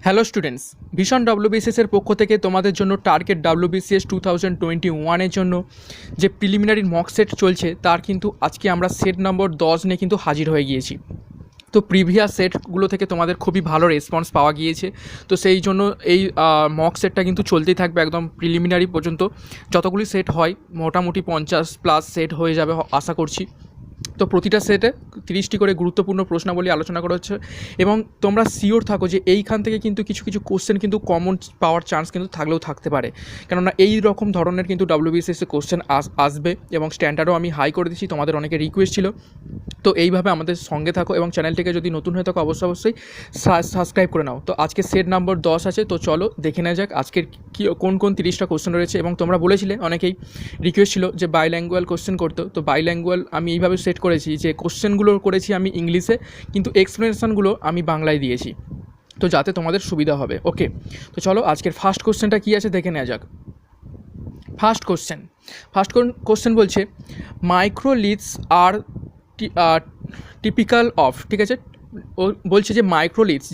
Hello students, ভীষণ ডব্লিউবিসিএসের পক্ষ থেকে তোমাদের জন্য টার্গেট ডব্লিউবিসিএস 2021-এর জন্য যে প্রিলিমিনারি মক সেট চলছে তার কিন্তু আজকে আমরা সেট নম্বর 10 নিয়ে কিন্তু হাজির হয়ে গিয়েছি। তো প্রিভিয়াস সেটগুলো থেকে তোমাদের খুবই ভালো রেসপন্স পাওয়া গিয়েছে, তো সেই জন্য এই মক সেটটা কিন্তু চলতেই থাকবে একদম প্রিলিমিনারি পর্যন্ত। যতগুলি সেট হয় মোটামুটি 50+ সেট হয়ে যাবে আশা করছি। তো প্রতিটা সেটে 30টি করে গুরুত্বপূর্ণ প্রশ্নাবলী আলোচনা করা হচ্ছে এবং তোমরা শিওর থাকো যে এইখান থেকে কিন্তু কিছু কিছু কোশ্চেন কিন্তু কমন পাওয়ার চান্স কিন্তু থাকলেও থাকতে পারে, কেননা এই রকম ধরনের কিন্তু ডব্লিউবিসিএসে কোশ্চেন আসবে এবং স্ট্যান্ডার্ডও আমি হাই করে দিচ্ছি, তোমাদের অনেকে রিকোয়েস্ট ছিল। তো এইভাবে আমাদের সঙ্গে থাকো এবং চ্যানেলটিকে যদি নতুন হয়ে থাকো অবশ্যই সাবস্ক্রাইব করে নাও। তো আজকে সেট নাম্বার 10 আছে, তো চলো দেখে নেওয়া যাক আজকের কী কোন 30টা কোশ্চেন রয়েছে। এবং তোমরা বলেছিলে, অনেকেই রিকোয়েস্ট ছিল যে বাইল্যাঙ্গুয়াল কোশ্চেন করতে, তো বাইল্যাঙ্গুয়াল আমি এইভাবে সেট করেছি যে কোশ্চেনগুলো করেছি আমি ইংলিশে, কিন্তু এক্সপ্লেনেশনগুলো আমি বাংলায় দিয়েছি, তো যাতে তোমাদের সুবিধা হবে। ওকে, তো চলো আজকের ফার্স্ট কোশ্চেনটা কী আছে দেখে নেওয়া যাক। ফার্স্ট কোশ্চেন বলছে মাইক্রোলিথস আর টিপিক্যাল অফ, ঠিক আছে। ও বলছে যে মাইক্রোলিথস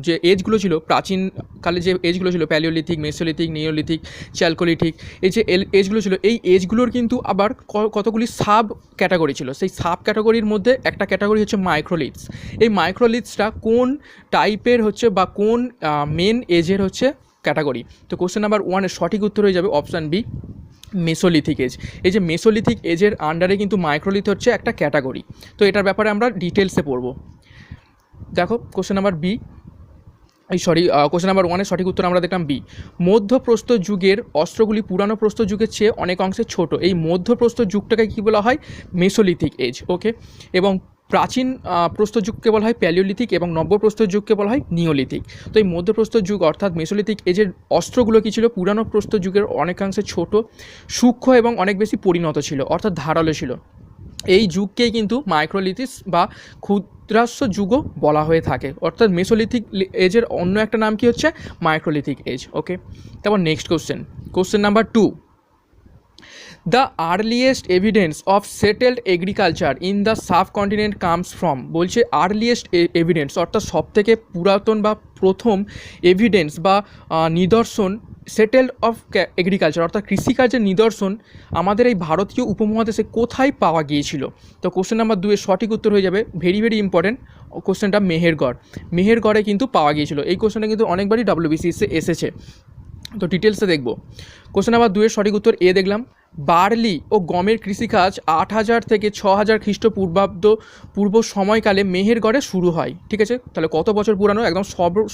যে এজগুলো ছিল প্রাচীনকালে, যে এজগুলো ছিল প্যালিওলিথিক, মেসোলিথিক, নিওলিথিক, চ্যালকোলিথিক, এই যে এজগুলো ছিল, এই এজগুলোর কিন্তু আবার কতগুলি সাব ক্যাটাগরি ছিল। সেই সাব ক্যাটাগরির মধ্যে একটা ক্যাটাগরি হচ্ছে মাইক্রোলিথস। এই মাইক্রোলিথসটা কোন টাইপের হচ্ছে বা কোন মেন এজের হচ্ছে ক্যাটাগরি? তো কোশ্চেন নাম্বার 1-এর সঠিক উত্তর হয়ে যাবে অপশান বি, মেসোলিথিক এজ। এই যে মেসোলিথিক এজের আন্ডারে কিন্তু মাইক্রোলিথ হচ্ছে একটা ক্যাটাগরি। তো এটার ব্যাপারে আমরা ডিটেলসে পড়বো। দেখো কোশ্চেন নাম্বার 1-এর সঠিক উত্তর আমরা দেখলাম বি। মধ্যপ্রস্তর যুগের অস্ত্রগুলি পুরানো প্রস্তর যুগের চেয়ে অনেক অংশে ছোট। এই মধ্যপ্রস্তর যুগটাকে কী বলা হয়? Mesolithic age. ওকে, এবং প্রাচীন প্রস্তর যুগকে বলা হয় প্যালিওলিথিক এবং নব্যপ্রস্তর যুগকে বলা হয় নিওলিথিক। তো এই মধ্যপ্রস্তর যুগ অর্থাৎ মেসোলিথিক এজের অস্ত্রগুলো কী ছিল? পুরানো প্রস্তর যুগের অনেকাংশে ছোট, সূক্ষ্ম এবং অনেক বেশি পরিণত ছিল, অর্থাৎ ধারালো ছিল। এই যুগকেই কিন্তু মাইক্রোলিথিস বা ক্ষুদ্রাস্য যুগও বলা হয়ে থাকে, অর্থাৎ মেসোলিথিক এজের অন্য একটা নাম কি হচ্ছে? Microlithic age. ওকে, তারপর next question number 2। The earliest evidence of settled agriculture in the subcontinent comes from. বলছে আর্লিয়েস্ট এভিডেন্স অর্থাৎ সবথেকে পুরাতন বা প্রথম এভিডেন্স বা নিদর্শন সেটেলড অফ এগ্রিকালচার অর্থাৎ কৃষিকার্যের নিদর্শন আমাদের এই ভারতীয় উপমহাদেশে কোথায় পাওয়া গিয়েছিল? তো কোশ্চেন নাম্বার 2-এর সঠিক উত্তর হয়ে যাবে, ভেরি ইম্পর্টেন্ট কোশ্চেনটা, মেহেরগড়ে কিন্তু পাওয়া গিয়েছিল। এই কোশ্চেনটা কিন্তু অনেকবারই ডব্লিউবিসিএসে এসেছে, তো ডিটেলসে দেখব। কোশ্চেন নাম্বার 2-এর সঠিক উত্তর এ দেখলাম। বার্লি ও গমের কৃষিকাজ 8000 থেকে 6000 খ্রিস্টপূর্বাব্দ পূর্ব সময়কালে মেহেরগড়ে শুরু হয়। ঠিক আছে, তাহলে কত বছর পুরানো? একদম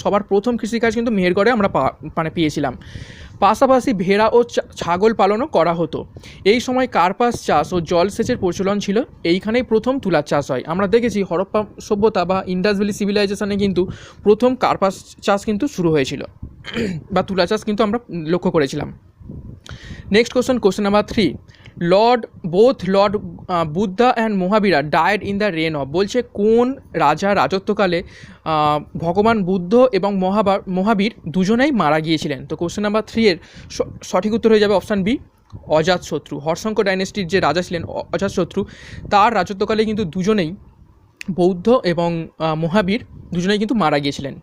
সবার প্রথম কৃষিকাজ কিন্তু মেহেরগড়ে আমরা পেয়েছিলাম। পাশাপাশি ভেড়া ও ছাগল পালনও করা হতো। এই সময় কার্পাস চাষ ও জলসেচের প্রচলন ছিল। এইখানেই প্রথম তুলার চাষ হয়। আমরা দেখেছি হরপ্পা সভ্যতা বা ইন্ডাস ভ্যালি সিভিলাইজেশনে কিন্তু প্রথম কার্পাস চাষ কিন্তু শুরু হয়েছিল বা তুলা চাষ কিন্তু আমরা লক্ষ্য করেছিলাম। Next question number 3। Lord Buddha and Mahavira died in the reign of. বলছে কোন রাজা রাজত্বকালে ভগবান বুদ্ধ এবং মহাবীর দুজনেই মারা গিয়েছিলেন? তো কোশ্চেন নাম্বার 3-এর সঠিক উত্তর হয়ে যাবে অপশান বি, অজাতশত্রু। হর্ষঙ্ক ডাইনেস্টির যে রাজা ছিলেন অজাতশত্রু, তার রাজত্বকালে কিন্তু দুজনেই বৌদ্ধ এবং মহাবীর দুজনেই কিন্তু মারা গিয়েছিলেন।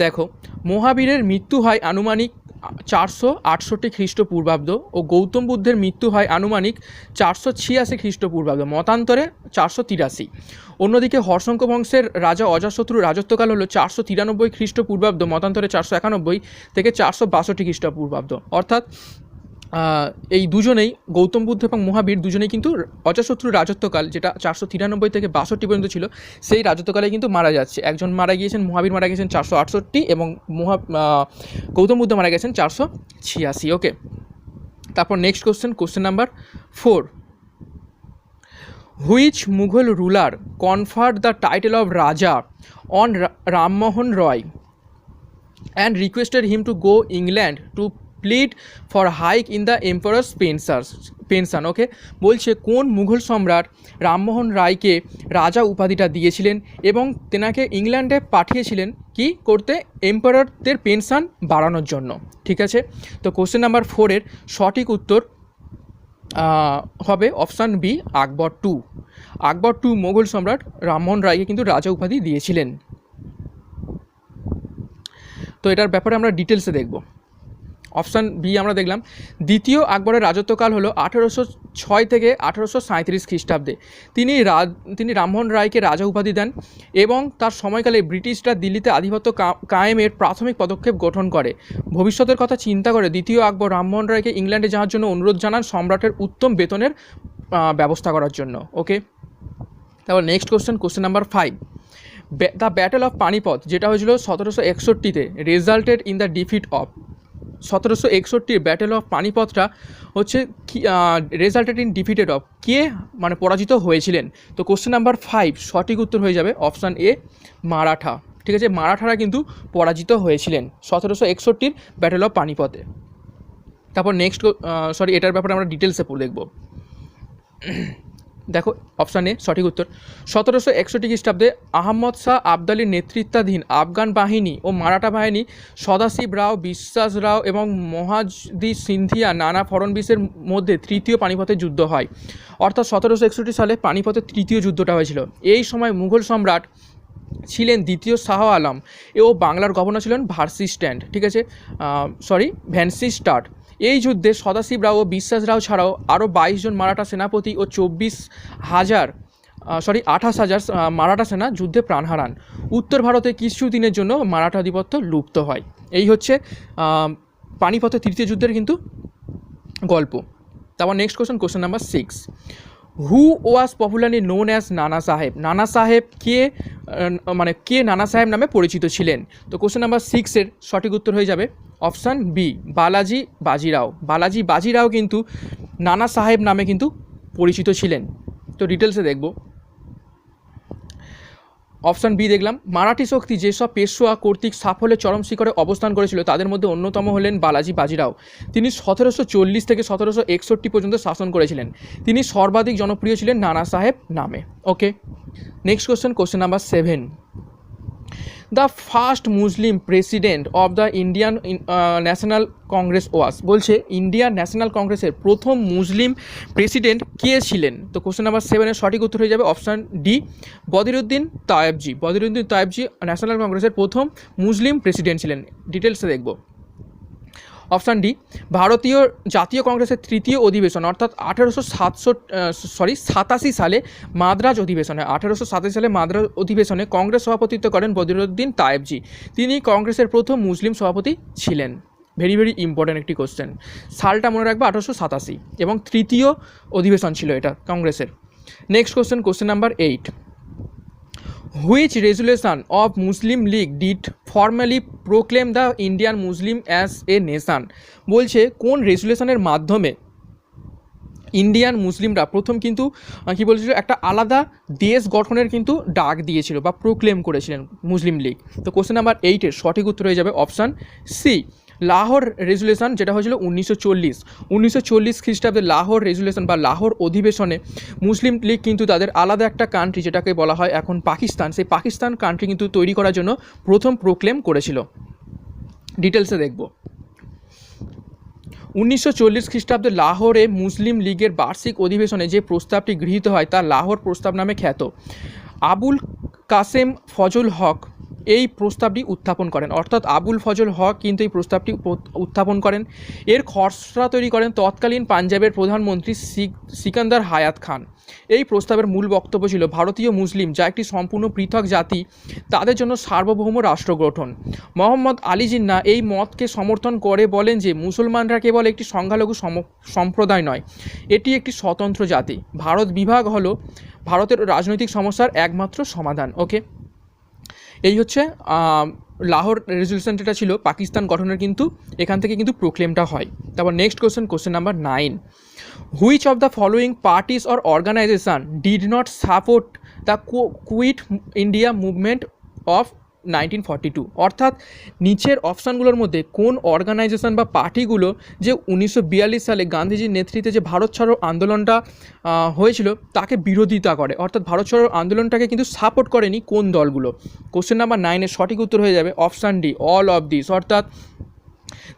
দেখো, মহাবীরের মৃত্যু হয় আনুমানিক 468 খ্রিস্টপূর্বাব্দ ও গৌতম বুদ্ধের মৃত্যু হয় আনুমানিক 486 খ্রিস্টপূর্বাব্দ, মতান্তরে 483। অন্যদিকে হর্ষঙ্ক বংশের রাজা অজাতশত্রুর রাজত্বকাল হলো 493 খ্রিস্টপূর্বাব্দ, মতান্তরে 491 থেকে 462 খ্রিস্টপূর্বাব্দ। অর্থাৎ এই দুজনেই, গৌতম বুদ্ধ এবং মহাবীর দুজনেই কিন্তু অজাতশত্রুর রাজত্বকাল, যেটা 493 থেকে 62 পর্যন্ত ছিল, সেই রাজত্বকালে কিন্তু মারা যাচ্ছে। একজন মারা গিয়েছেন, মহাবীর মারা গেছেন 468 এবং গৌতম বুদ্ধ মারা গেছেন 486। ওকে, তারপর next question number 4। Which Mughal ruler conferred the title of Raja on Rammohan Roy and requested him to go England to plead for hike in the emperor's pension. Okay, বলছে কোন মুঘল সম্রাট রামমোহন রায়কে রাজা উপাধিটা দিয়েছিলেন এবং তেনাকে ইংল্যান্ডে পাঠিয়েছিলেন কি করতে? এম্পারারদের পেনশন বাড়ানোর জন্য। ঠিক আছে, তো কোশ্চেন নাম্বার 4-এর সঠিক উত্তর হবে অপশান বি, আকবর 2 মোগল সম্রাট রামমোহন রায়কে কিন্তু রাজা উপাধি দিয়েছিলেন। তো এটার ব্যাপারে আমরা ডিটেলসে দেখব। অপশান বি আমরা দেখলাম, দ্বিতীয় আকবরের রাজত্বকাল হলো 1806 থেকে 1837 খ্রিস্টাব্দে। তিনি রামমোহন রায়কে রাজা উপাধি দেন এবং তার সময়কালে ব্রিটিশরা দিল্লিতে আধিপত্য কায়েমের প্রাথমিক পদক্ষেপ গঠন করে। ভবিষ্যতের কথা চিন্তা করে দ্বিতীয় আকবর রামমোহন রায়কে ইংল্যান্ডে যাওয়ার জন্য অনুরোধ জানান সম্রাটের উত্তম বেতনের ব্যবস্থা করার জন্য। ওকে, তারপর next question number 5, the battle of Panipat যেটা হয়েছিল 1761-তে resulted in the defeat of. 1761 battle of পানিপথটা হচ্ছে রেজাল্টেড ইন ডিফিটেড অফ, কে মানে পরাজিত হয়েছিলেন? তো কোশ্চেন নাম্বার 5 সঠিক উত্তর হয়ে যাবে অপশান এ, মারাঠা। ঠিক আছে, মারাঠারা কিন্তু পরাজিত হয়েছিলেন 1761 ব্যাটেল অফ পানিপথে। তারপর নেক্সট এটার ব্যাপারে আমরা ডিটেলসে দেখব। দেখো অপশান এ সঠিক উত্তর। 1761 খ্রিস্টাব্দে আহমদ শাহ আবদালির নেতৃত্বাধীন আফগান বাহিনী ও মারাঠা বাহিনী সদাশিব রাও, বিশ্বাস রাও এবং মহাজি সিন্ধিয়া, নানা ফড়নবিসের মধ্যে তৃতীয় পানিপথের যুদ্ধ হয়। অর্থাৎ 1761 সালে পানিপথের তৃতীয় যুদ্ধটা হয়েছিল। এই সময় মুঘল সম্রাট ছিলেন দ্বিতীয় শাহ আলম ও বাংলার গভর্নর ছিলেন ভ্যানসিস্টার্ট। এই যুদ্ধে সদাশিব রাও ও বিশ্বাস রাও ছাড়াও আরও 22 জন মারাঠা সেনাপতি ও 28,000 মারাঠা সেনা যুদ্ধে প্রাণ হারান। উত্তর ভারতে কিছু দিনের জন্য মারাঠা আধিপত্য লুপ্ত হয়। এই হচ্ছে পানিপথের তৃতীয় যুদ্ধের কিন্তু গল্প। তারপর নেক্সট কোশ্চেন নাম্বার 6, হু ওয়াজ পপুলারলি নোন অ্যাজ নানা সাহেব। নানা সাহেব কে নানা সাহেব নামে পরিচিত ছিলেন? তো কোশ্চেন নাম্বার 6-এর সঠিক উত্তর হয়ে যাবে অপশান বি, বালাজি বাজিরাও। বালাজি বাজিরাও কিন্তু নানা সাহেব নামে কিন্তু পরিচিত ছিলেন। তো ডিটেলসে দেখব। অপশান বি দেখলাম, মারাঠি শক্তি যেসব পেশোয়া কর্তৃক সাফল্যের চরম শিখরে অবস্থান করেছিল তাদের মধ্যে অন্যতম হলেন বালাজি বাজিরাও। তিনি 1740 থেকে 1761 পর্যন্ত শাসন করেছিলেন। তিনি সর্বাধিক জনপ্রিয় ছিলেন নানা সাহেব নামে। Okay, next question number 7, the first Muslim president of the Indian National Congress was. বলছে ইন্ডিয়ান ন্যাশনাল কংগ্রেসের প্রথম মুসলিম প্রেসিডেন্ট কে ছিলেন? তো কোশ্চেন নাম্বার 7-এর সঠিক উত্তর হয়ে যাবে option D, বদিরুদ্দিন Tyabji. বদিরুদ্দিন Tyabji national কংগ্রেসের প্রথম মুসলিম প্রেসিডেন্ট ছিলেন। ডিটেলসে দেখব। অপশান ডি, ভারতীয় জাতীয় কংগ্রেসের তৃতীয় অধিবেশন অর্থাৎ 1887 সালে মাদ্রাজ অধিবেশনে 1887 সালে মাদ্রাজ অধিবেশনে কংগ্রেস সভাপতিত্ব করেন বদিরুদ্দিন তায়েবজি। তিনি কংগ্রেসের প্রথম মুসলিম সভাপতি ছিলেন। ভেরি ভেরি ইম্পর্ট্যান্ট একটি কোশ্চেন, সালটা মনে রাখবে 1887 এবং তৃতীয় অধিবেশন ছিল এটা কংগ্রেসের। Next question number 8, which resolution of Muslim League did formally proclaim the Indian Muslim as a nation. বলছে কোন রেজুলেশনের মাধ্যমে ইন্ডিয়ান মুসলিমরা প্রথম কিন্তু কী বলেছিল, একটা আলাদা দেশ গঠনের কিন্তু ডাক দিয়েছিল বা প্রোক্লেম করেছিলেন মুসলিম লীগ। তো কোশ্চেন নাম্বার 8-এর সঠিক উত্তর হয়ে যাবে অপশান সি, লাহোর রেজুলেশন, যেটা হয়েছিল 1940 খ্রিস্টাব্দে লাহোর রেজুলেশন বা লাহোর অধিবেশনে মুসলিম লীগ কিন্তু তাদের আলাদা একটা কান্ট্রি যেটাকে বলা হয় এখন পাকিস্তান, সেই পাকিস্তান কান্ট্রি কিন্তু তৈরি করার জন্য প্রথম প্রোক্লেম করেছিল। ডিটেলসে দেখব। 1940 খ্রিস্টাব্দে লাহোরে মুসলিম লীগের বার্ষিক অধিবেশনে যে প্রস্তাবটি গৃহীত হয় তা লাহোর প্রস্তাব নামে খ্যাত। আবুল কাসেম ফজল হক এই প্রস্তাবটি উত্থাপন করেন, অর্থাৎ আবুল ফজল হক কিন্তু এই প্রস্তাবটি উত্থাপন করেন। এর খসড়া তৈরি করেন তৎকালীন পাঞ্জাবের প্রধানমন্ত্রী সিকান্দার হায়াত খান। এই প্রস্তাবের মূল বক্তব্য ছিল ভারতীয় মুসলিম, যা একটি সম্পূর্ণ পৃথক জাতি, তাদের জন্য সার্বভৌম রাষ্ট্র গঠন। মোহাম্মদ আলী জিন্নাহ এই মতকে সমর্থন করে বলেন যে মুসলমানরা কেবল একটি সংখ্যালঘু সম্প্রদায় নয়, এটি একটি স্বতন্ত্র জাতি। ভারত বিভাগ হলো ভারতের রাজনৈতিক সমস্যার একমাত্র সমাধান। ওকে, এই হচ্ছে লাহোর রেজলিউশন, যেটা ছিল পাকিস্তান গঠনের কিন্তু এখান থেকে কিন্তু প্রোক্লেমটা হয়। তারপর next question number 9, which of the following parties or organisation did not support the quit India movement of 1942। অর্থাৎ নিচের অপশানগুলোর মধ্যে কোন অর্গানাইজেশন বা পার্টিগুলো যে 1942 সালে গান্ধীজির নেতৃত্বে যে ভারত ছাড়ো আন্দোলনটা হয়েছিল তাকে বিরোধিতা করে, অর্থাৎ ভারত ছাড়ো আন্দোলনটাকে কিন্তু সাপোর্ট করেনি কোন দলগুলো? কোশ্চেন নাম্বার 9-এর সঠিক উত্তর হয়ে যাবে option D, all of this. অর্থাৎ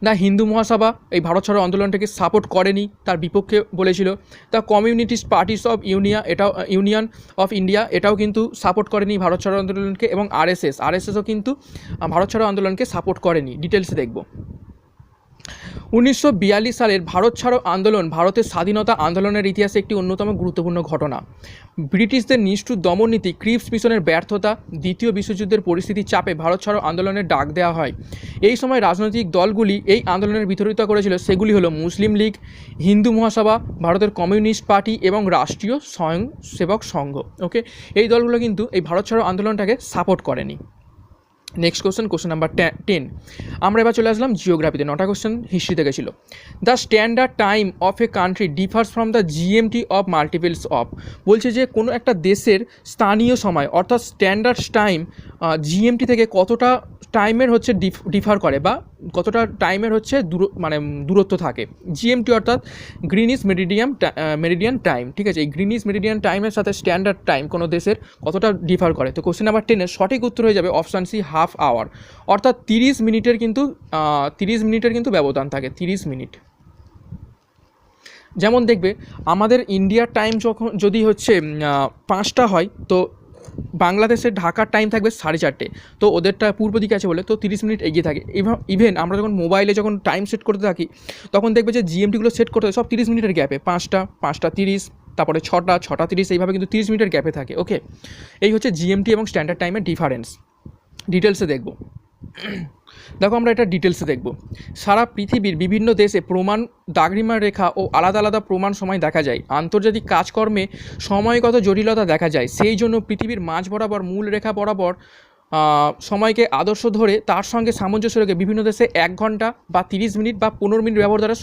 দ্য হিন্দু মহাসভা এই ভারত ছাড়ো আন্দোলনটাকে সাপোর্ট করেনি, তার বিপক্ষে বলেছিল। The communist parties of union of India এটাও কিন্তু সাপোর্ট করেনি ভারত ছাড়ো আন্দোলনকে, এবং আরএসএসও কিন্তু ভারত ছাড়ো আন্দোলনকে সাপোর্ট করেনি। ডিটেলসে দেখব। 1942 সালের ভারত ছাড়ো আন্দোলন ভারতের স্বাধীনতা আন্দোলনের ইতিহাসে একটি অন্যতম গুরুত্বপূর্ণ ঘটনা। ব্রিটিশদের নিষ্ঠুর দমননীতি, ক্রিপস মিশনের ব্যর্থতা, দ্বিতীয় বিশ্বযুদ্ধের পরিস্থিতির চাপে ভারত ছাড়ো আন্দোলনের ডাক দেওয়া হয়। এই সময় রাজনৈতিক দলগুলি এই আন্দোলনের বিরোধিতা করেছিল, সেগুলি হলো মুসলিম লীগ, হিন্দু মহাসভা, ভারতের কমিউনিস্ট পার্টি এবং রাষ্ট্রীয় স্বয়ংসেবক সংঘ। ওকে, এই দলগুলো কিন্তু এই ভারত ছাড়ো আন্দোলনটাকে সাপোর্ট করেনি। Next question number 10। আমরা এবার চলে আসলাম জিওগ্রাফিতে। 9টা কোশ্চেন হিস্ট্রি থেকে ছিল। The standard time of a country differs from the GMT of multiples of. বলছে যে কোনো একটা দেশের স্থানীয় সময় অর্থাৎ স্ট্যান্ডার্ড টাইম জিএমটি থেকে কতটা টাইমের হচ্ছে ডিফার করে, বা কতটা টাইমের হচ্ছে দূরত্ব থাকে। জিএমটি অর্থাৎ গ্রিনিচ মেরিডিয়ান টাইম, ঠিক আছে। এই গ্রিনিচ মেরিডিয়ান টাইমের সাথে স্ট্যান্ডার্ড টাইম কোনো দেশের কতটা ডিফার করে। তো কোশ্চেন নাম্বার 10-এর সঠিক উত্তর হয়ে যাবে অপশান সি, হাফ আওয়ার, অর্থাৎ 30 মিনিটের কিন্তু ব্যবধান থাকে, 30 মিনিট। যেমন দেখবে আমাদের ইন্ডিয়ার টাইম যদি হচ্ছে 5টা হয়, তো বাংলাদেশের ঢাকার টাইম থাকবে 4:30, তো ওদেরটা পূর্ব দিকে আছে বলে তো 30 মিনিট এগিয়ে থাকে। ইভেন আমরা যখন মোবাইলে যখন টাইম সেট করতে থাকি তখন দেখবে যে জিএমটিগুলো সেট করতে হয় সব 30 মিনিটের গ্যাপে, 5টা 30, তারপরে 6টা 30, এইভাবে কিন্তু 30 মিনিটের গ্যাপে থাকে। ওকে, এই হচ্ছে জিএমটি এবং স্ট্যান্ডার্ড টাইমের ডিফারেন্স। ডিটেলসে দেখব। দেখো আমরা এটা ডিটেলসে দেখব। সারা পৃথিবীর বিভিন্ন দেশে প্রমাণ দাগরিমার রেখা ও আলাদা আলাদা প্রমাণ সময় দেখা যায়। আন্তর্জাতিক কাজকর্মে সময়গত জটিলতা দেখা যায়, সেই জন্য পৃথিবীর মাঝ বরাবর মূল রেখা বরাবর সময়কে আদর্শ ধরে তার সঙ্গে সামঞ্জস্য রেখে বিভিন্ন দেশে 1 ঘন্টা বা 30 মিনিট বা 15 মিনিট ব্যবহার দ্বারা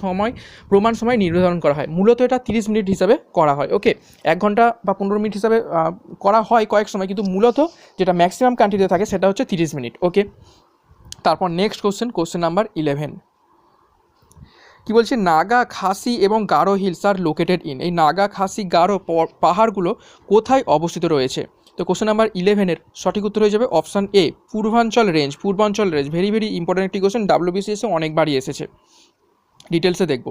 প্রমাণ সময় নির্ধারণ করা হয়। মূলত এটা 30 মিনিট হিসাবে করা হয়। ওকে, 1 ঘন্টা বা 15 মিনিট হিসাবে করা হয় কয়েক সময়, কিন্তু মূলত যেটা ম্যাক্সিমাম কান্ট্রিতে থাকে সেটা হচ্ছে 30 মিনিট। ওকে, তারপর নেক্সট কোশ্চেন নাম্বার 11। কি বলছে, নাগা, খাসি এবং Garo hills are located in. এই নাগা, খাসি, গারো পাহাড়গুলো কোথায় অবস্থিত রয়েছে? তো কোশ্চেন নাম্বার 11-এর সঠিক উত্তর হয়ে যাবে অপশান এ, পূর্বাঞ্চল রেঞ্জ। ভেরি ভেরি ইম্পর্টেন্ট একটি কোশ্চেন, WBCS অনেকবারই এসেছে। ডিটেলসে দেখব।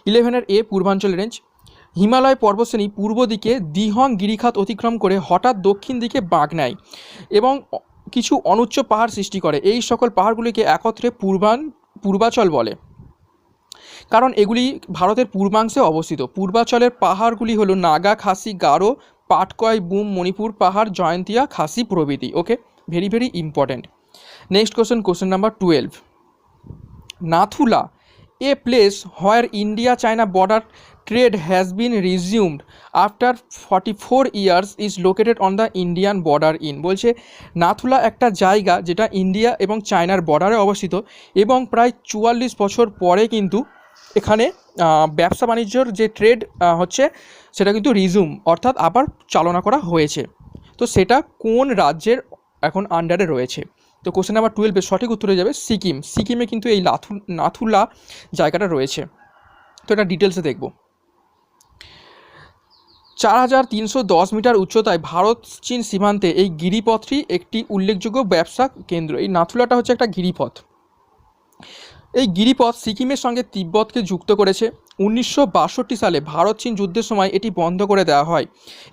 11-এর এ, পূর্বাঞ্চল রেঞ্জ। হিমালয় পর্বতশ্রেণী পূর্ব দিকে দিহং গিরিখাত অতিক্রম করে হঠাৎ দক্ষিণ দিকে বাঁক নেয় এবং কিছু অনুচ্চ পাহাড় সৃষ্টি করে। এই সকল পাহাড়গুলিকে একত্রে পূর্বাচল বলে, কারণ এগুলি ভারতের পূর্বাংশে অবস্থিত। পূর্বাচলের পাহাড়গুলি হলো নাগা, খাসি, গারো, পাটকয়, বুম, মণিপুর পাহাড়, জয়ন্তিয়া, খাসি প্রভৃতি। Okay, very very important. Next question number 12। Nathula, a place where India China border trade has been resumed after 44 years is located on the Indian border in. বলছে নাথুলা একটা জায়গা যেটা ইন্ডিয়া এবং চায়নার বর্ডারে অবস্থিত, এবং প্রায় 44 বছর পরে কিন্তু এখানে ব্যবসা বাণিজ্যর যে ট্রেড হচ্ছে সেটা কিন্তু রিজুম অর্থাৎ আবার চালনা করা হয়েছে। তো সেটা কোন রাজ্যের এখন আন্ডারে রয়েছে? তো কোশ্চেন নাম্বার 12-এর সঠিক উত্তর হয়ে যাবে সিকিম। সিকিমে কিন্তু এই নাথুলা জায়গাটা রয়েছে। তো এটা ডিটেলসে দেখব। 4310 মিটার উচ্চতায় ভারত চীন সীমান্তে এই গিরিপথটি একটি উল্লেখযোগ্য ব্যবসা কেন্দ্র। এই নাথুলাটা হচ্ছে একটা গিরিপথ। এই গিরিপথ সিকিমের সঙ্গে তিব্বতকে যুক্ত করেছে। 1962 সালে ভারত চীন যুদ্ধের সময় এটি বন্ধ করে দেওয়া হয়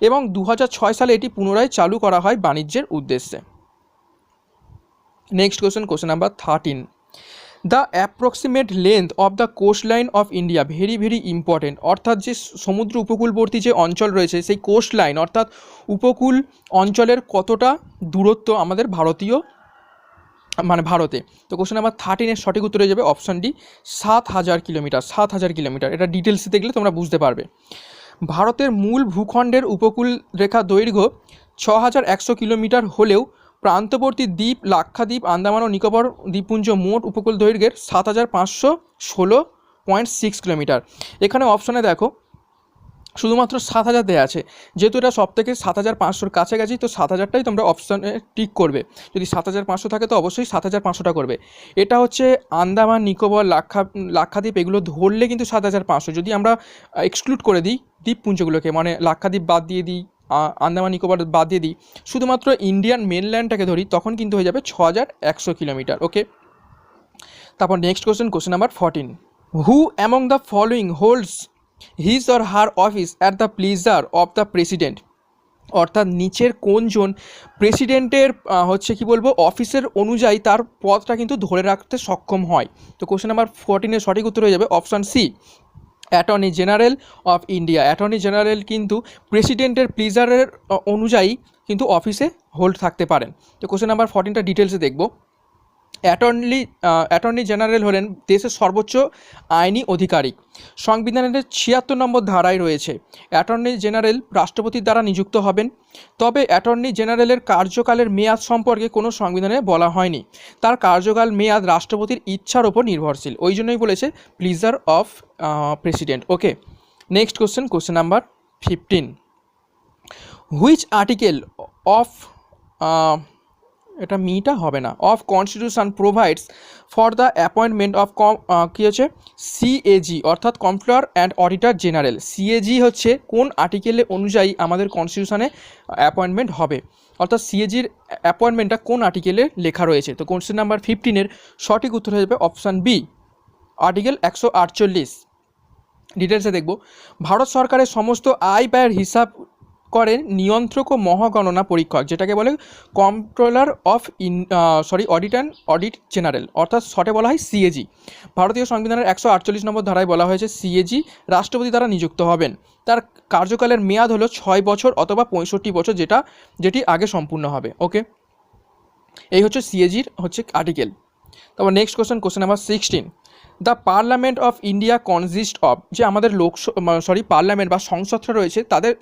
এবং 2006 সালে এটি পুনরায় চালু করা হয় বাণিজ্যের উদ্দেশ্যে। Next question number 13। The approximate length of the coast line of India. Very very important, অর্থাৎ যে সমুদ্র উপকূলবর্তী যে অঞ্চল রয়েছে সেই কোস্ট লাইন অর্থাৎ উপকূল অঞ্চলের কতটা দূরত্ব আমাদের ভারতে। তো কোশ্চেন নাম্বার 13-এর সঠিক উত্তর হয়ে যাবে অপশান ডি, 7000 কিলোমিটার। 7000 কিলোমিটার, এটা ডিটেলসে দেখলে তোমরা বুঝতে পারবে। ভারতের মূল ভূখণ্ডের উপকূল রেখা দৈর্ঘ্য 6100 কিলোমিটার হলেও প্রান্তবর্তী দ্বীপ লাক্ষাদ্বীপ, আন্দামান ও নিকোবর দ্বীপপুঞ্জ মোট উপকূল দৈর্ঘ্যের 7516.6 কিলোমিটার। এখানে অপশানে দেখো শুধুমাত্র 7000 দেওয়া আছে, যেহেতু এটা সব থেকে 7500-র কাছাকাছি, তো 7000টাই তোমরা অপশানে টিক করবে। যদি 7500 থাকে তো অবশ্যই 7500টা করবে। এটা হচ্ছে আন্দামান, নিকোবর, লাক্ষাদ্বীপ এগুলো ধরলে কিন্তু 7500। যদি আমরা এক্সক্লুড করে দিই দ্বীপপুঞ্জগুলোকে, মানে লাক্ষাদ্বীপ বাদ দিয়ে দিই, আন্দামান নিকোবর বাদ দিয়ে দিই, শুধুমাত্র ইন্ডিয়ান মেনল্যান্ডটাকে ধরি, তখন কিন্তু হয়ে যাবে 6100 কিলোমিটার। ওকে, তারপর next question number 14, who among the following holds his or her office at the pleasure of the president, অর্থাৎ নিচের কোনজন প্রেসিডেন্টের হচ্ছে কি বলবো অফিসের অনুযায়ী তার পদটা কিন্তু ধরে রাখতে সক্ষম হয়। তো কোশ্চেন নাম্বার 14 সঠিক উত্তর হয়ে যাবে option C, attorney general of India. Attorney general কিন্তু প্রেসিডেন্টের প্লিজারের অনুযায়ী কিন্তু অফিসে হোল্ড থাকতে পারেন। তো কোশ্চেন নাম্বার 14টা ডিটেলসে দেখব। অ্যাটর্নি জেনারেল হলেন দেশের সর্বোচ্চ আইনি আধিকারিক। সংবিধানের 76 নম্বর ধারায় রয়েছে অ্যাটর্নি জেনারেল রাষ্ট্রপতির দ্বারা নিযুক্ত হবেন। তবে অ্যাটর্নি জেনারেলের কার্যকালের মেয়াদ সম্পর্কে কোনো সংবিধানে বলা হয়নি, তার কার্যকাল মেয়াদ রাষ্ট্রপতির ইচ্ছার ওপর নির্ভরশীল, ওই জন্যই বলেছে pleasure of president. Okay, next question number 15, which article of এটা মিটা হবে না of constitution provides for the appointment of কী হচ্ছে সিএজি অর্থাৎ comptroller and auditor general. CAG হচ্ছে কোন আর্টিকেলে অনুযায়ী আমাদের কনস্টিটিউশনে অ্যাপয়েন্টমেন্ট হবে, অর্থাৎ সিএজির অ্যাপয়েন্টমেন্টটা কোন আর্টিকেলে লেখা রয়েছে। তো কোশ্চেন নাম্বার 15 সঠিক উত্তর হয়ে যাবে অপশান বি, আর্টিকেল 148। ডিটেলসে দেখব। ভারত সরকারের সমস্ত আয় ব্যয়ের হিসাব করেন নিয়ন্ত্রক ও মহাগণনা পরীক্ষক, যেটাকে বলে কম্পট্রোলার অফ অডিট জেনারেল, অর্থাৎ শর্টে বলা হয় সিএজি। ভারতীয় সংবিধানের 148 নম্বর ধারায় বলা হয়েছে সিএজি রাষ্ট্রপতি দ্বারা নিযুক্ত হবেন। তার কার্যকালের মেয়াদ হলো 6 বছর অথবা 65 বছর, যেটি আগে সম্পূর্ণ হবে। ওকে, এই হচ্ছে সিএজির হচ্ছে আর্টিকেল। তারপর next question number 16, the parliament of India consist of, যে আমাদের পার্লামেন্ট বা সংসদটা রয়েছে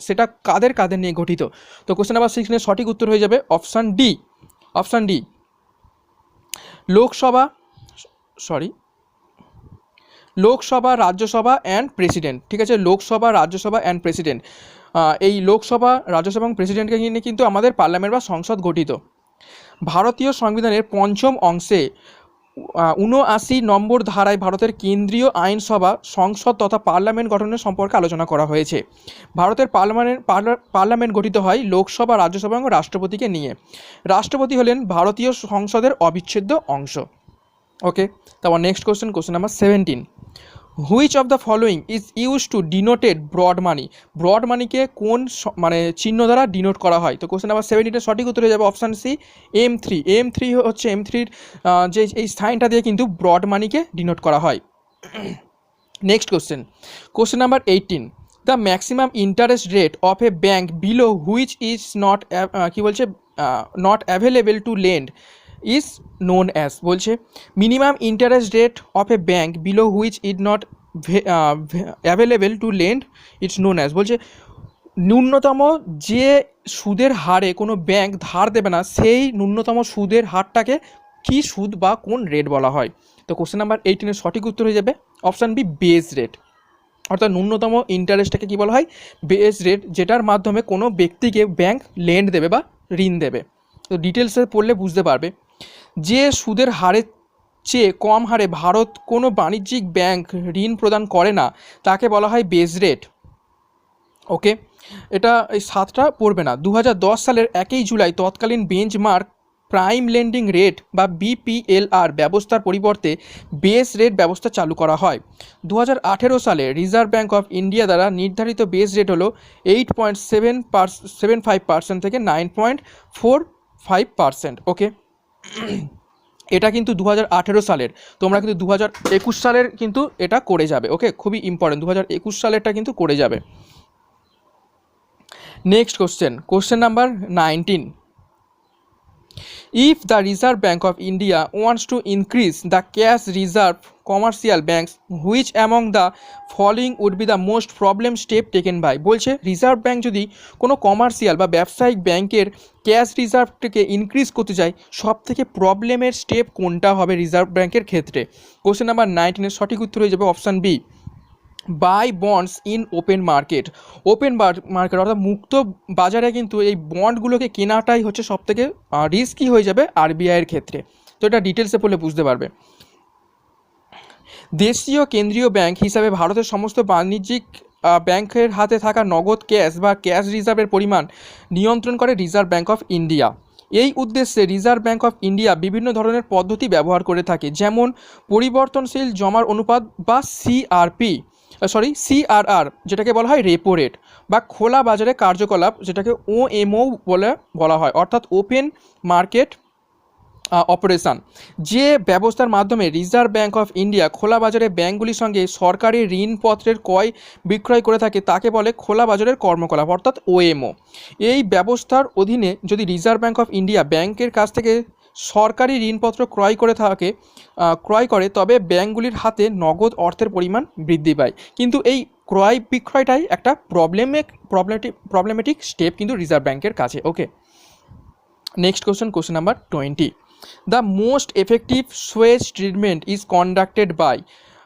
সেটা কাদের নিয়ে গঠিত। তো কোশ্চেন নাম্বার 16 সঠিক উত্তর হয়ে যাবে option D, Lok Sabha Rajya Sabha and president. ঠিক আছে, লোকসভা রাজ্যসভা অ্যান্ড প্রেসিডেন্ট, এই লোকসভা রাজ্যসভা এবং প্রেসিডেন্টকে নিয়ে কিন্তু আমাদের পার্লামেন্ট বা সংসদ গঠিত। ভারতীয় সংবিধানের 5ম অংশে 79 নম্বর ধারায় ভারতের কেন্দ্রীয় আইনসভা সংসদ তথা পার্লামেন্ট গঠনের সম্পর্কে আলোচনা করা হয়েছে। ভারতের পার্লামেন্ট গঠিত হয় লোকসভা রাজ্যসভা এবং রাষ্ট্রপতিকে নিয়ে। রাষ্ট্রপতি হলেন ভারতীয় সংসদের অবিচ্ছেদ্য অংশ। ওকে, তারপর next question number 17, which of the following is use to denoted broad money. Broad মানিকে কোন চিহ্ন দ্বারা ডিনোট করা হয়। তো কোশ্চেন নাম্বার 17 সঠিক উত্তর হয়ে যাবে অপশান সি, M3 হচ্ছে M3 যে এই সাইনটা দিয়ে কিন্তু ব্রড মানিকে ডিনোট করা হয়। Next question number 18, the maximum interest rate of a bank below which is not available to lend is known as, বলছে minimum interest rate of a bank below which is not available to lend it's known as, বলছে ন্যূনতম যে সুদের হারে কোনো bank ধার দেবে না সেই ন্যূনতম সুদের হারটাকে কি সুদ বা কোন রেট বলা হয়। তো কোশ্চেন নাম্বার 18 সঠিক উত্তর হয়ে যাবে অপশান বি, বেস রেট, অর্থাৎ ন্যূনতম ইন্টারেস্টটাকে কী বলা হয়, বেস রেট, যেটার মাধ্যমে কোনো ব্যক্তিকে ব্যাংক লেন্ড দেবে বা ঋণ দেবে। তো ডিটেলসে পড়লে বুঝতে পারবে। যে সুদের হারের চেয়ে কম হারে ভারত কোনো বাণিজ্যিক ব্যাংক ঋণ প্রদান করে না তাকে বলা হয় বেস রেট। ওকে, এটা এই 7টা পড়বে না। 2010 সালের 1 জুলাই তৎকালীন বেঞ্চমার্ক প্রাইম লেন্ডিং রেট বা BPLR ব্যবস্থার পরিবর্তে বেস রেট ব্যবস্থা চালু করা হয়। 2018 সালে রিজার্ভ ব্যাঙ্ক অফ ইন্ডিয়া দ্বারা নির্ধারিত বেস রেট হলো 8.75% থেকে 9.45%। ওকে, এটা কিন্তু 2018 সালের, তোমরা কিন্তু 2021 সালের কিন্তু এটা করে যাবে। ওকে, খুবই ইম্পর্টেন্ট, 2021 সালেরটা কিন্তু করে যাবে। Next question number 19, if the Reserve Bank of India wants to increase the cash reserve commercial banks, which among the following would be the most problem step taken by, বলছে রিজার্ভ ব্যাঙ্ক যদি কোনো commercial বা ব্যবসায়িক ব্যাংকের cash রিজার্ভটাকে increase করতে চায় সব থেকে প্রবলেমের স্টেপ কোনটা হবে রিজার্ভ ব্যাঙ্কের ক্ষেত্রে। কোশ্চেন নাম্বার 19 সঠিক উত্তর হয়ে যাবে option B, by bonds in open market অর্থাৎ মুক্ত বাজারে কিন্তু এই বন্ডগুলোকে কেনাটাই হচ্ছে সবথেকে রিস্কি হয়ে যাবে আরবিআইয়ের ক্ষেত্রে। তো এটা ডিটেলসে পড়লে বুঝতে পারবে। দেশীয় কেন্দ্রীয় ব্যাংক হিসাবে ভারতের সমস্ত বাণিজ্যিক ব্যাংকের হাতে থাকা নগদ ক্যাশ বা ক্যাশ রিজার্ভের পরিমাণ নিয়ন্ত্রণ করে রিজার্ভ ব্যাঙ্ক অফ ইন্ডিয়া। এই উদ্দেশ্যে রিজার্ভ ব্যাঙ্ক অফ ইন্ডিয়া বিভিন্ন ধরনের পদ্ধতি ব্যবহার করে থাকে, যেমন পরিবর্তনশীল জমার অনুপাত বা সিআরআর, যেটাকে বলা হয় রেপো রেট, বা খোলা বাজারে কার্যকলাপ, যেটাকে ওএমও বলা হয়, অর্থাৎ ওপেন মার্কেট অপারেশন। যে ব্যবস্থার মাধ্যমে রিজার্ভ ব্যাঙ্ক অফ ইন্ডিয়া খোলা বাজারে ব্যাঙ্কগুলির সঙ্গে সরকারি ঋণপত্রের ক্রয় বিক্রয় করে থাকে তাকে বলে খোলা বাজারের কর্মকলাপ, অর্থাৎ ওএমও। এই ব্যবস্থার অধীনে যদি রিজার্ভ ব্যাঙ্ক অফ ইন্ডিয়া ব্যাংকের কাছ থেকে সরকারি ঋণপত্র ক্রয় করে তবে ব্যাঙ্কগুলির হাতে নগদ অর্থের পরিমাণ বৃদ্ধি পায়। কিন্তু এই ক্রয় বিক্রয়টাই একটা প্রবলেমেটিক স্টেপ কিন্তু রিজার্ভ ব্যাঙ্কের কাছে। Okay, next question number 20। The most effective sewage treatment is conducted by,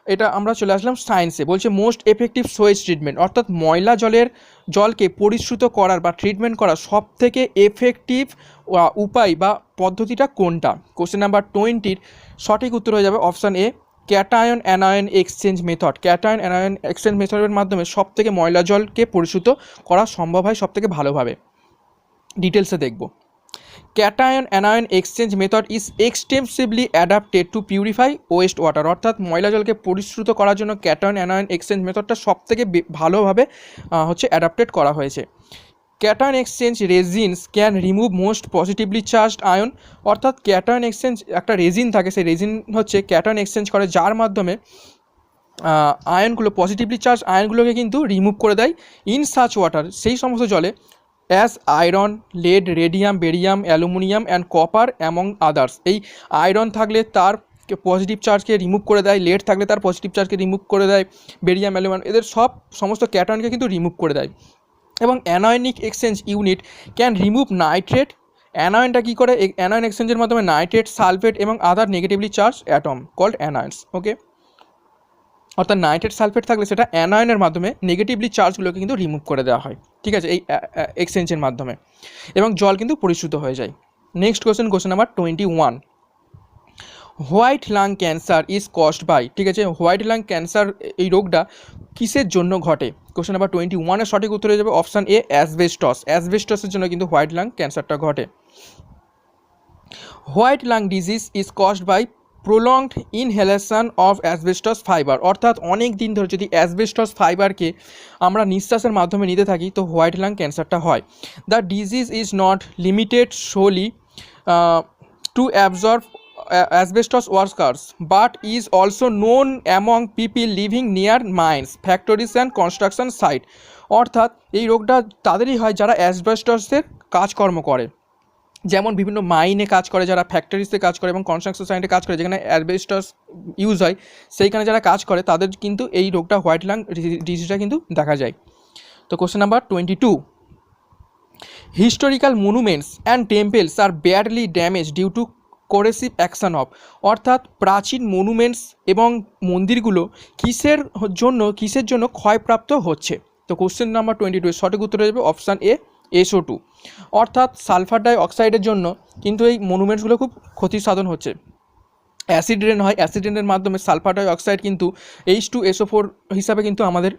এটা আমরা চলে আসলাম সায়েন্সে। বলছে মোস্ট এফেক্টিভ সোয়েজ ট্রিটমেন্ট, অর্থাৎ ময়লা জলকে পরিশ্রুত করার বা ট্রিটমেন্ট করার সব থেকে এফেক্টিভ উপায় বা পদ্ধতিটা কোনটা? কোশ্চেন নাম্বার 20-র সঠিক উত্তর হয়ে যাবে option A, cation anion exchange method. Cation anion exchange মেথডের মাধ্যমে সব থেকে ময়লা জলকে পরিশ্রুত করা সম্ভব হয় সব থেকে ভালোভাবে। ডিটেলসে দেখব। Cation anion exchange method is extensively adapted to purify waste water, অর্থাৎ ময়লা জলকে পরিশ্রুত করার জন্য ক্যাটায়ন অ্যানায়ন এক্সচেঞ্জ মেথডটা সব থেকে ভালোভাবে অ্যাডাপ্টেড করা হয়েছে। Cation exchange resins can remove most positively charged ion, অর্থাৎ ক্যাটায়ন এক্সচেঞ্জ একটা রেজিন থাকে, সেই রেজিন হচ্ছে ক্যাটায়ন এক্সচেঞ্জ করে, যার মাধ্যমে আয়নগুলো পজিটিভলি চার্জ আয়নগুলোকে কিন্তু রিমুভ করে দেয় ইন সাচ ওয়াটার, সেই সমস্ত জলে, as iron, lead, radium, barium, aluminium and copper among others. এই আয়রন থাকলে তার পজিটিভ চার্জকে রিমুভ করে দেয়, লেড থাকলে তার পজিটিভ চার্জকে রিমুভ করে দেয়, বেরিয়াম, অ্যালুমিনিয়াম এদের সমস্ত ক্যাটায়নকে কিন্তু রিমুভ করে দেয়। এবং anionic exchange unit can remove nitrate. অ্যানায়নটা কী করে? অ্যানায়ন এক্সচেঞ্জের মাধ্যমে নাইট্রেট, সালফেট এবং other negatively charge atom called anions. Okay, অর্থাৎ নাইট্রেট, সালফেট থাকলে সেটা অ্যানায়নের মাধ্যমে নেগেটিভলি চার্জগুলোকে কিন্তু রিমুভ করে দেওয়া হয়, ঠিক আছে, এই এক্সচেঞ্জের মাধ্যমে, এবং জল কিন্তু পরিশুদ্ধ হয়ে যায়। Next question number 21। White lung cancer is caused by, ঠিক আছে, হোয়াইট লাং ক্যান্সার এই রোগটা কিসের জন্য ঘটে? কোশ্চেন নাম্বার 21-এর সঠিক উত্তর হয়ে যাবে অপশান এ, অ্যাসবেস্টস। অ্যাসবেস্টসের জন্য কিন্তু হোয়াইট লাং ক্যান্সারটা ঘটে। White lung disease is caused by prolonged inhalation of asbestos fibre, অর্থাৎ অনেক দিন ধরে যদি অ্যাসবেস্টস ফাইবারকে আমরা নিঃশ্বাসের মাধ্যমে নিতে থাকি তো হোয়াইট লাং ক্যান্সারটা হয়। The disease is not limited solely to absorb asbestos workers but is also known among people living near mines, factories and construction site, অর্থাৎ এই রোগটা তাদেরই হয় যারা অ্যাসবেস্টসের কাজকর্ম করে, যেমন বিভিন্ন মাইনে কাজ করে, যারা ফ্যাক্টরিতে কাজ করে এবং কনস্ট্রাকশন সাইটে কাজ করে যেখানে অ্যাসবেস্টস ইউজ হয়, সেইখানে যারা কাজ করে তাদের কিন্তু এই রোগটা হোয়াইট লাং ডিজিজটা কিন্তু দেখা যায়। তো question number 22। Historical monuments and temples are badly damage due to corrosive action of, অর্থাৎ প্রাচীন মনুমেন্টস এবং মন্দিরগুলো কিসের জন্য ক্ষয়প্রাপ্ত হচ্ছে? তো কোশ্চেন নাম্বার 22 সঠিক উত্তর হয়ে যাবে অপশান এ, SO2, অর্থাৎ সালফার ডাই অক্সাইডের জন্য কিন্তু এই মনুমেন্টসগুলো খুব ক্ষতি সাধন হচ্ছে। অ্যাসিড রেন হয়, অ্যাসিড রেনের মাধ্যমে সালফার ডাই অক্সাইড কিন্তু H2SO4 হিসাবে কিন্তু আমাদের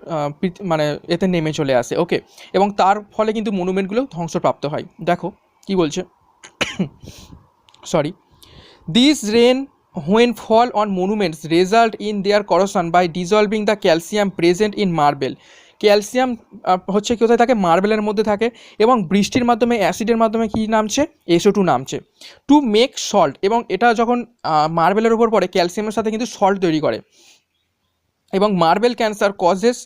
মানে এতে নেমে চলে আসে। ওকে, এবং তার ফলে কিন্তু মনুমেন্টগুলো ধ্বংসপ্রাপ্ত হয়। দেখো কি বলছে, sorry, These rain when fall on monuments result in their corrosion by dissolving the calcium present in marble. Calcium হচ্ছে কোথায় থাকে? মার্বেলের মধ্যে থাকে, এবং বৃষ্টির মাধ্যমে অ্যাসিডের মাধ্যমে কি নামছে? SO2 নামছে টু মেক সল্ট, এবং এটা যখন মার্বেলের উপর পড়ে ক্যালসিয়ামের সাথে কিন্তু সল্ট তৈরি করে, এবং marble cancer causes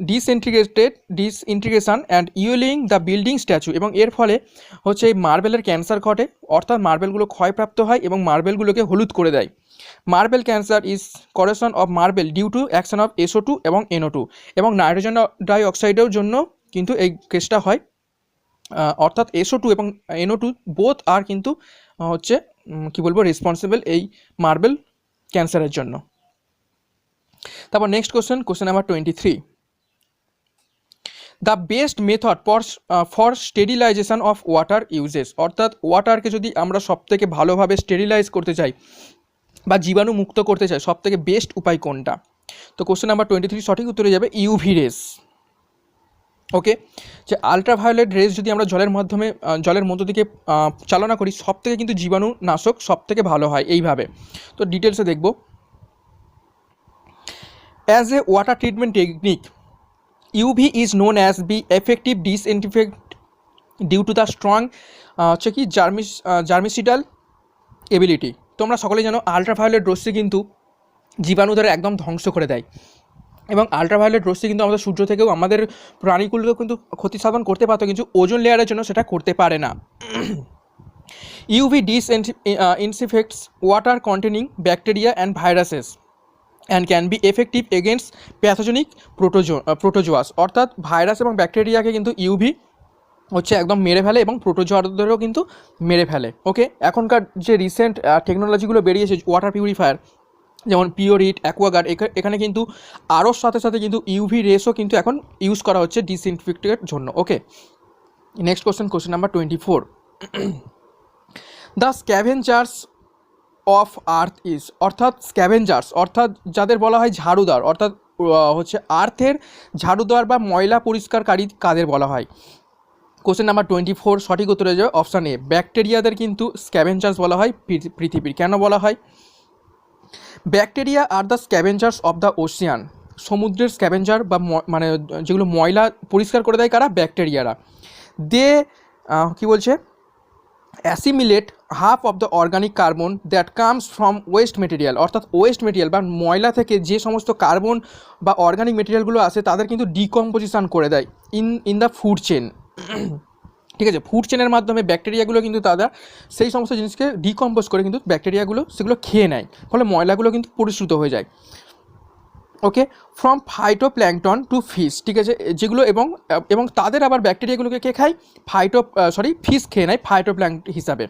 disintegration and yellowing the building statue, এবং এর ফলে হচ্ছে এই মার্বেলের ক্যান্সার ঘটে, অর্থাৎ মার্বেলগুলো ক্ষয়প্রাপ্ত হয় এবং মার্বেলগুলোকে হলুদ করে দেয়। Marble cancer is corrosion of marble due to action of SO2 এবং NO2, এবং নাইট্রোজেন ডাইঅক্সাইডের জন্য কিন্তু এই কেসটা হয়, অর্থাৎ SO2 এবং NO2 বোথ আর কিন্তু হচ্ছে কি বলবো রেসপন্সিবল এই মার্বেল ক্যান্সারের জন্য। তারপর next question number 23। The best method for sterilisation of water uses, অর্থাৎ ওয়াটারকে যদি আমরা সবথেকে ভালোভাবে স্টেরিলাইজ করতে চাই বা জীবাণু মুক্ত করতে চাই সবথেকে বেস্ট উপায় কোনটা? তো কোশ্চেন নাম্বার 23 সঠিক উত্তরে যাবে ইউভি রেস। ওকে, যে আলট্রাভায়োলেট রেজ যদি আমরা জলের মধ্য থেকে চালনা করি, সব থেকে কিন্তু জীবাণুনাশক সব থেকে ভালো হয় এইভাবে। তো ডিটেলসে দেখব। As a water treatment technique, UV is known as be effective disinfect due to the strong হচ্ছে কি জার্মিসিডাল এবিলিটি। তোমরা সকলেই জানো আলট্রাভায়োলেট রশ্মি কিন্তু জীবাণুদের একদম ধ্বংস করে দেয়, এবং আলট্রাভায়োলেট রশ্মি কিন্তু আমাদের সূর্য থেকেও আমাদের প্রাণীগুলোকেও কিন্তু ক্ষতি সাধন করতে পারতো, কিন্তু ওজোন লেয়ারের জন্য সেটা করতে পারে না। UV disinfects water containing bacteria and viruses and can be effective against pathogenic protozoas, অর্থাৎ ভাইরাস এবং ব্যাকটেরিয়াকে কিন্তু ইউভি হচ্ছে একদম মেরে ফেলে এবং প্রোটোজোয়াদেরও কিন্তু মেরে ফেলে। ওকে, এখনকার যে রিসেন্ট টেকনোলজিগুলো বেরিয়েছে ওয়াটার পিউরিফায়ার, যেমন পিওরিট, অ্যাকোয়াগার্ড, এখানে কিন্তু আরও সাথে সাথে কিন্তু ইউভি রেসও কিন্তু এখন ইউজ করা হচ্ছে ডিসইনফেক্টের জন্য। Okay, next question number 24। The scavengers of earth is, অর্থাৎ স্ক্যাভেঞ্জার্স অর্থাৎ যাদের বলা হয় ঝাড়ুদার, অর্থাৎ হচ্ছে আর্থের ঝাড়ুদার বা ময়লা পরিষ্কারকারী কাদের বলা হয়? কোশ্চেন নাম্বার 24 সঠিক উত্তর হয়ে যাবে অপশান এ, ব্যাকটেরিয়াদের কিন্তু স্ক্যাভেঞ্জার্স বলা হয় পৃথিবীর। কেন বলা হয়? Bacteria are the scavengers of the ocean, সমুদ্রের স্ক্যাভেঞ্জার বা মানে যেগুলো ময়লা পরিষ্কার করে দেয় কারা? ব্যাকটেরিয়ারা। দে কী বলছে, assimilate half of the organic carbon that comes from waste material, অর্থাৎ ওয়েস্ট মেটেরিয়াল বা ময়লা থেকে যে সমস্ত কার্বন বা অর্গানিক মেটেরিয়ালগুলো আসে তাদের কিন্তু ডিকম্পোজিশন করে দেয় ইন দ্য ফুড চেন। ঠিক আছে, ফুড চেনের মাধ্যমে ব্যাকটেরিয়াগুলো কিন্তু তারা সেই সমস্ত জিনিসকে ডিকম্পোজ করে কিন্তু ব্যাকটেরিয়াগুলো সেগুলো খেয়ে নেয়, ফলে ময়লাগুলো কিন্তু পরিশ্রুত হয়ে যায়। ওকে, ফ্রম ফাইটোপ্ল্যাঙ্কটন টু ফিশ, ঠিক আছে, যেগুলো এবং তাদের আবার ব্যাকটেরিয়াগুলোকে কে খায়? ফিশ খেয়ে নেয় ফাইটোপ্ল্যাঙ্কট হিসাবে।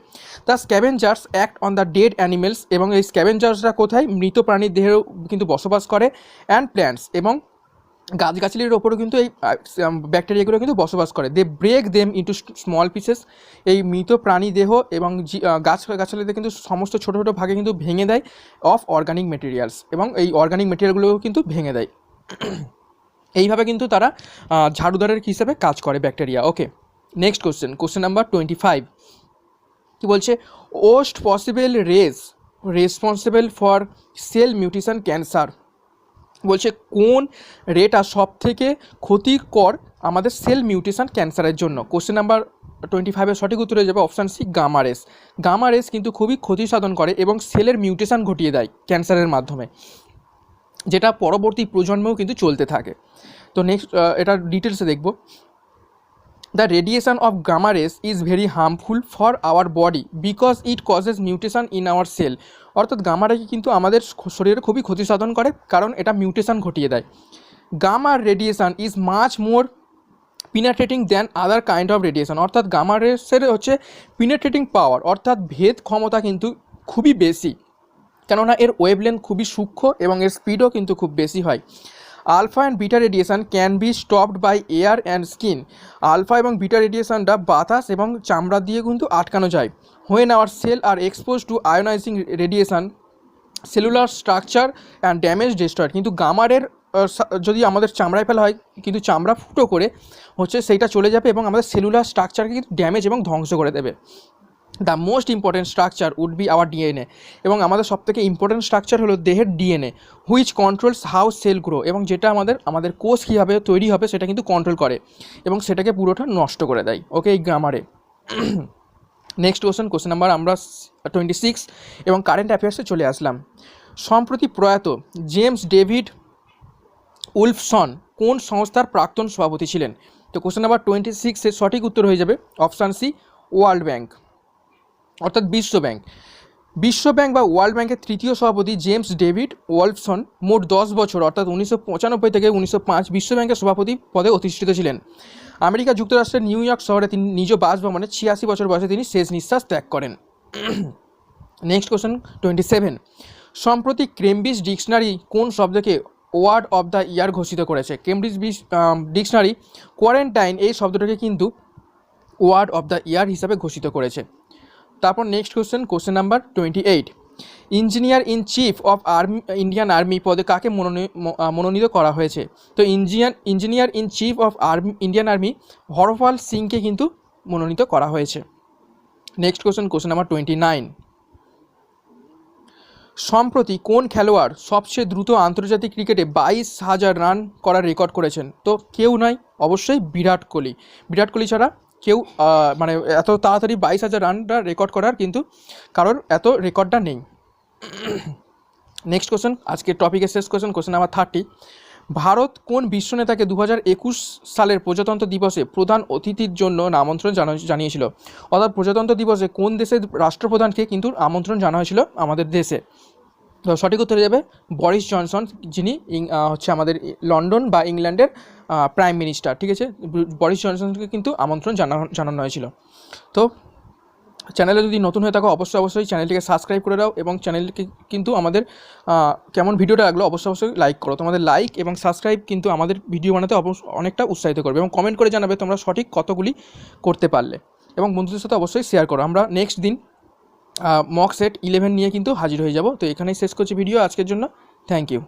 The scavengers act on the dead animals, এবং এই স্ক্যাভেঞ্জার্সরা কোথায়? মৃত প্রাণীর দেহেও কিন্তু বসবাস করে, অ্যান্ড প্ল্যান্টস, এবং গাছগাছালির ওপরেও কিন্তু এই ব্যাকটেরিয়াগুলো কিন্তু বসবাস করে। They break them into small pieces, এই মৃত প্রাণী দেহ এবং গাছগাছালিতে কিন্তু সমস্ত ছোটো ছোটো ভাগে কিন্তু ভেঙে দেয় অফ অর্গানিক মেটেরিয়ালস, এবং এই অর্গানিক মেটেরিয়ালগুলোও কিন্তু ভেঙে দেয়। এইভাবে কিন্তু তারা ঝাড়ুদারের হিসেবে কাজ করে ব্যাকটেরিয়া। ওকে, নেক্সট কোশ্চেন নাম্বার 25 কি বলছে? Worst possible responsible for sale mutation cancer, বলছে কোন রেটা সব থেকে ক্ষতিকর আমাদের সেল মিউটেশন ক্যান্সারের জন্য? কোশ্চেন নাম্বার 25 সঠিক উত্তর হয়ে যাবে অপশান সি, গামারেস। গামারেস কিন্তু খুবই ক্ষতি সাধন করে এবং সেলের মিউটেশন ঘটিয়ে দেয় ক্যান্সারের মাধ্যমে, যেটা পরবর্তী প্রজন্মেও কিন্তু চলতে থাকে। তো নেক্সট এটা ডিটেলসে দেখব। The radiation of gamma rays is very harmful for our body because it causes mutation in our cell, অর্থাৎ গামা রে কিন্তু আমাদের শরীরে খুবই ক্ষতি সাধন করে, কারণ এটা মিউটেশন ঘটিয়ে দেয়। Gamma radiation is much more penetrating than other kind of radiation, অর্থাৎ গামা রেসের হচ্ছে পিনাট্রেটিং পাওয়ার, অর্থাৎ ভেদ ক্ষমতা কিন্তু খুবই বেশি, কেননা এর ওয়েভলেন্থ খুবই সূক্ষ্ম এবং এর স্পিডও কিন্তু খুব বেশি হয়। Alpha and beta radiation can be stopped by air and skin, alpha এবং বিটা রেডিয়েশনটা বাতাস এবং চামড়া দিয়ে কিন্তু আটকানো যায়। When our cell are expose to ionising radiation cellular structure and damage destroyed, কিন্তু গামারের যদি আমাদের চামড়ায় ফেলা হয় কিন্তু চামড়া ফুটো করে হচ্ছে সেইটা চলে যাবে এবং আমাদের সেলুলার স্ট্রাকচারকে কিন্তু ড্যামেজ এবং ধ্বংস করে দেবে। The most important structure would be our DNA, এবং আমাদের সবথেকে ইম্পর্টেন্ট স্ট্রাকচার হলো দেহের DNA, which controls how cell grow, এবং যেটা আমাদের কোষ কীভাবে তৈরি হবে সেটা কিন্তু কন্ট্রোল করে এবং সেটাকে পুরোটা নষ্ট করে দেয়। ওকে, এই গ্রামারে। নেক্সট কোশ্চেন নাম্বার আমরা 26 এবং কারেন্ট অ্যাফেয়ার্সে চলে আসলাম। সম্প্রতি প্রয়াত জেমস ডেভিড উলফসন কোন সংস্থার প্রাক্তন সভাপতি ছিলেন? তো কোশ্চেন নাম্বার 26 সঠিক উত্তর হয়ে যাবে অপশান সি, ওয়ার্ল্ড ব্যাংক, অর্থাৎ বিশ্ব ব্যাংক বা ওয়ার্ল্ড ব্যাংকের তৃতীয় সভাপতি জেমস ডেভিড ওয়ালফসন মোট 10 বছর অর্থাৎ 1995 থেকে 1905 বিশ্ব ব্যাংকের সভাপতি পদে অধিষ্ঠিত ছিলেন। আমেরিকা যুক্তরাষ্ট্রের নিউ ইয়র্ক শহরে তিনি নিজ বাসভবনে 86 বছর বয়সে তিনি শেষ নিঃশ্বাস ত্যাগ করেন। নেক্সট কোশ্চেন 27, সম্প্রতি কেমব্রিজ ডিকশনারি কোন শব্দকে ওয়ার্ড অফ দ্য ইয়ার ঘোষিত করেছে? কেমব্রিজ ডিকশনারি কোয়ারেন্টাইন এই শব্দটাকে কিন্তু ওয়ার্ড অফ দ্য ইয়ার হিসাবে ঘোষিত করেছে। তারপর next question number 28, engineer in chief of army Indian army পদে কাকে মনোনীত করা হয়েছে? তো engineer in chief of Indian army Harpal সিংকে কিন্তু মনোনীত করা হয়েছে। Next question number 29। সম্প্রতি কোন খেলোয়াড় সবচেয়ে দ্রুত আন্তর্জাতিক ক্রিকেটে 22,000 রান করার রেকর্ড করেছেন? তো কেউ নয়, অবশ্যই বিরাট কোহলি। বিরাট কোহলি ছাড়া কেউ মানে এত তাড়াতাড়ি 22,000 রানটা রেকর্ড করার কিন্তু কারোর এত রেকর্ডটা নেই। নেক্সট কোশ্চেন, আজকের টপিকের শেষ কোশ্চেন নাম্বার 30। ভারত কোন বিশ্ব নেতাকে 2021 সালের প্রজাতন্ত্র দিবসে প্রধান অতিথির জন্য আমন্ত্রণ জানিয়েছিল? অর্থাৎ প্রজাতন্ত্র দিবসে কোন দেশের রাষ্ট্রপ্রধানকে কিন্তু আমন্ত্রণ জানা হয়েছিল আমাদের দেশে? তো সঠিক উত্তর যাবে বরিস জনসন, যিনি হচ্ছে আমাদের লন্ডন বা ইংল্যান্ডের প্রাইম মিনিস্টার। ঠিক আছে, বরিস জনসনকে কিন্তু আমন্ত্রণ জানানো হয়েছিল। তো চ্যানেলে যদি নতুন হয়ে থাকো অবশ্যই চ্যানেলটিকে সাবস্ক্রাইব করে দাও এবং চ্যানেলকে কিন্তু আমাদের কেমন ভিডিওটা লাগলো অবশ্যই লাইক করো। তোমাদের লাইক এবং সাবস্ক্রাইব কিন্তু আমাদের ভিডিও বানাতে অনেকটা উৎসাহিত করবে এবং কমেন্ট করে জানাবে তোমরা সঠিক কতগুলি করতে পারলে এবং বন্ধুদের সাথে অবশ্যই শেয়ার করো। আমরা নেক্সট দিন মক সেট 11 নিয়ে কিন্তু হাজির হয়ে যাব। তো এখানেই শেষ করছি ভিডিও আজকের জন্য। Thank you.